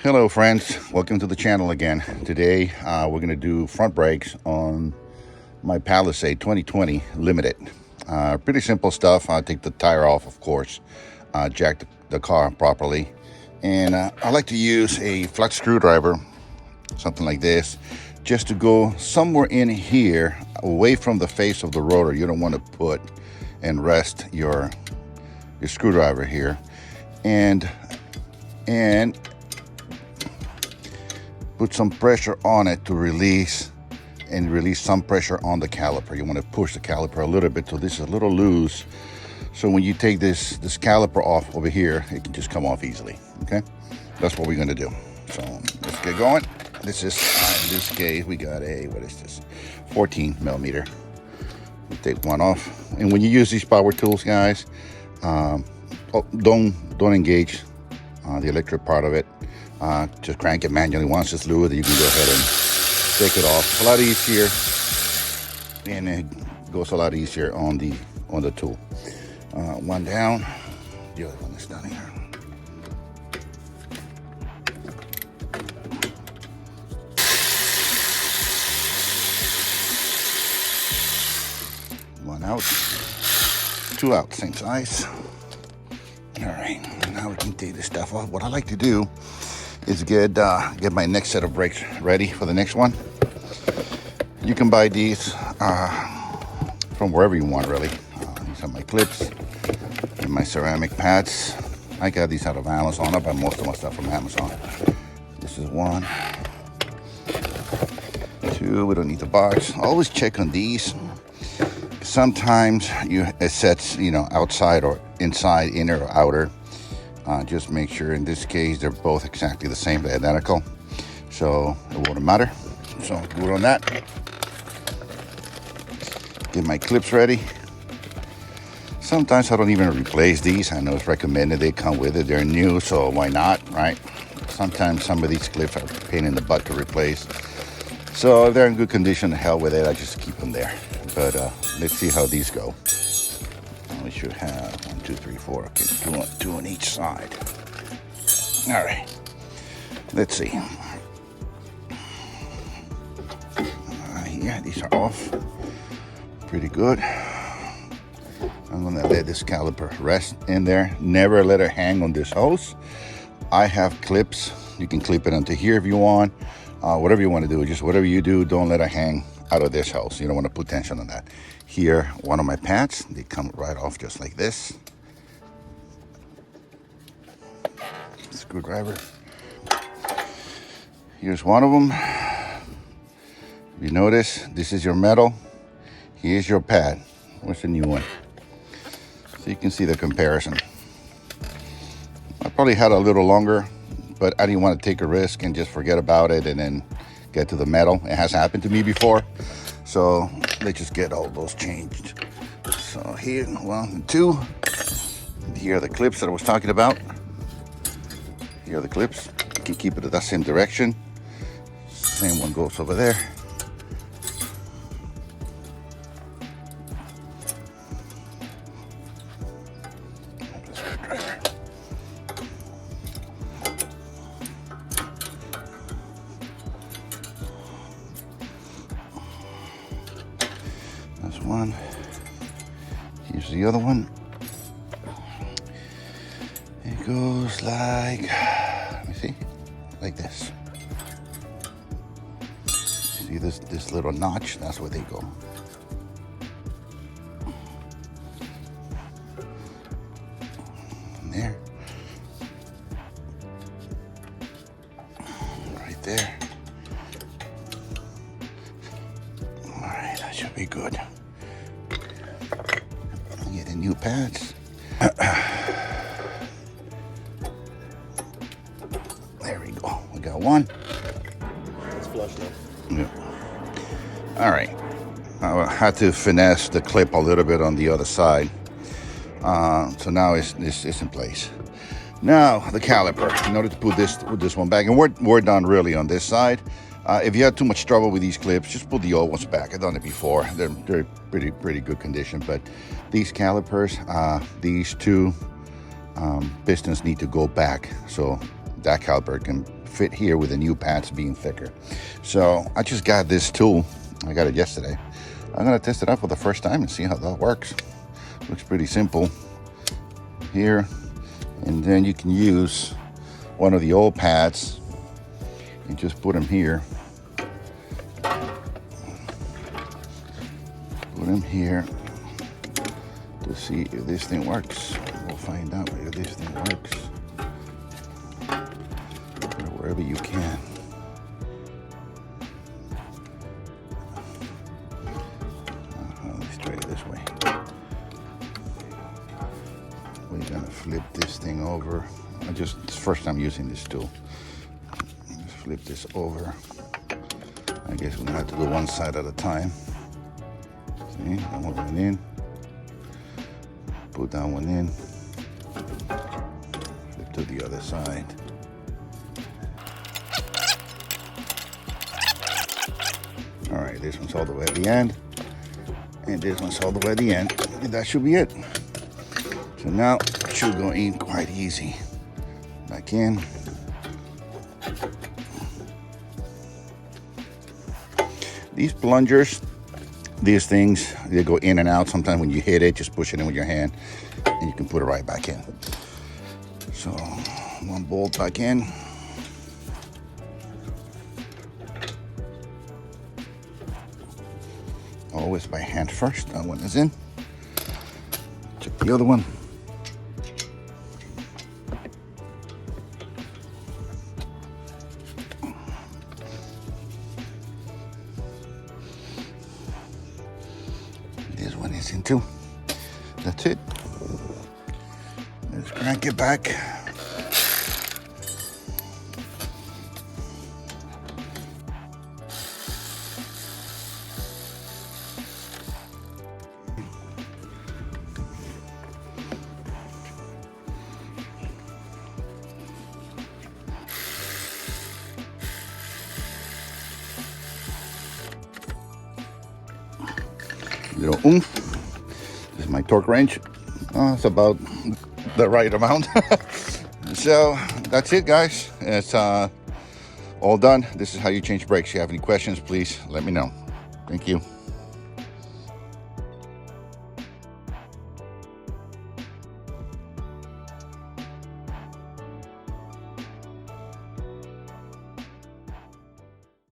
Hello friends, welcome to the channel again. Today we're going to do front brakes on my Palisade 2020 Limited. Pretty simple stuff. I'll take the tire off, of course, jack the car properly, and I like to use a flat screwdriver, something like this, just to go somewhere in here away from the face of the rotor. You don't want to put and rest your screwdriver here, and put some pressure on it to release some pressure on the caliper. You want to push the caliper a little bit so this is a little loose. So when you take this caliper off over here, it can just come off easily. Okay, that's what we're going to do. So let's get going. This is in this case we got a, what is this, 14 millimeter. We'll take one off. And when you use these power tools, guys, don't engage the electric part of it. Just crank it manually. Once it's lubed, you can go ahead and take it off. It's a lot easier, and it goes a lot easier on the tool. One down, the other one is down here. One out, two out, same size. All right, now we can take this stuff off. What I like to do is get my next set of brakes ready for the next one. You can buy these from wherever you want, really. These are my clips and my ceramic pads. I got these out of Amazon. I buy most of my stuff from Amazon. This is one, two. We don't need the box. Always check on these. Sometimes it sets, outside or inside, inner or outer. Just make sure in this case they're both exactly the same, they're identical, so it wouldn't matter. So good on that. Get my clips ready. Sometimes I don't even replace these. I know it's recommended they come with it. They're new, so why not, right? Sometimes some of these clips are a pain in the butt to replace. So if they're in good condition, the hell with it, I just keep them there. But let's see how these go. We should have 1, 2, 3, 4. Okay, two on each side. All right. Let's see. Yeah, these are off. Pretty good. I'm gonna let this caliper rest in there. Never let it hang on this hose. I have clips. You can clip it onto here if you want. Whatever you want to do, just whatever you do, don't let it hang out of this hose. You don't want to put tension on that. Here, one of my pads, they come right off just like this. Screwdriver. Here's one of them. You notice, this is your metal. Here's your pad. What's the new one? So you can see the comparison. I probably had a little longer, but I didn't want to take a risk and just forget about it and then get to the metal. It has happened to me before. So let's just get all those changed. So here, 1 and 2. Here are the clips that I was talking about. Here are the clips. You can keep it at that same direction. Same one goes over there. That's one. Here's the other one. It goes like, let me see, like this. See this little notch? That's where they go. And there. Right there. All right, that should be good. Get the new pads. There we go. We got one. It's flush now. Yeah. All right. I had to finesse the clip a little bit on the other side. So now it's in place. Now the caliper. In order to put this one back, and we're done really on this side. If you had too much trouble with these clips, just put the old ones back. I've done it before. They're pretty good condition. But these calipers, these two pistons need to go back, so that caliper can fit here with the new pads being thicker. So I just got this tool. I got it yesterday. I'm gonna test it out for the first time and see how that works. Looks pretty simple here. And then you can use one of the old pads and just put them here. Put them here to see if this thing works. We'll find out if this thing works. Put it wherever you can. Let's try it this way. We're gonna flip this thing over. It's the first time using this tool. Let's flip this over. I guess we're gonna have to do one side at a time. See, that one went in. Put that one in. Flip to the other side. All right, this one's all the way at the end. And this one's all the way at the end. And that should be it. So now it should go in quite easy. Back in. These plungers, these things, they go in and out. Sometimes when you hit it, just push it in with your hand and you can put it right back in. So one bolt back in. Always by hand first. That one is in. Check the other one. This one is in too. That's it. Let's crank it back. Little oomph. This is my torque wrench. It's about the right amount. So that's it, guys. It's all done. This is how you change brakes. If you have any questions, please let me know. Thank you.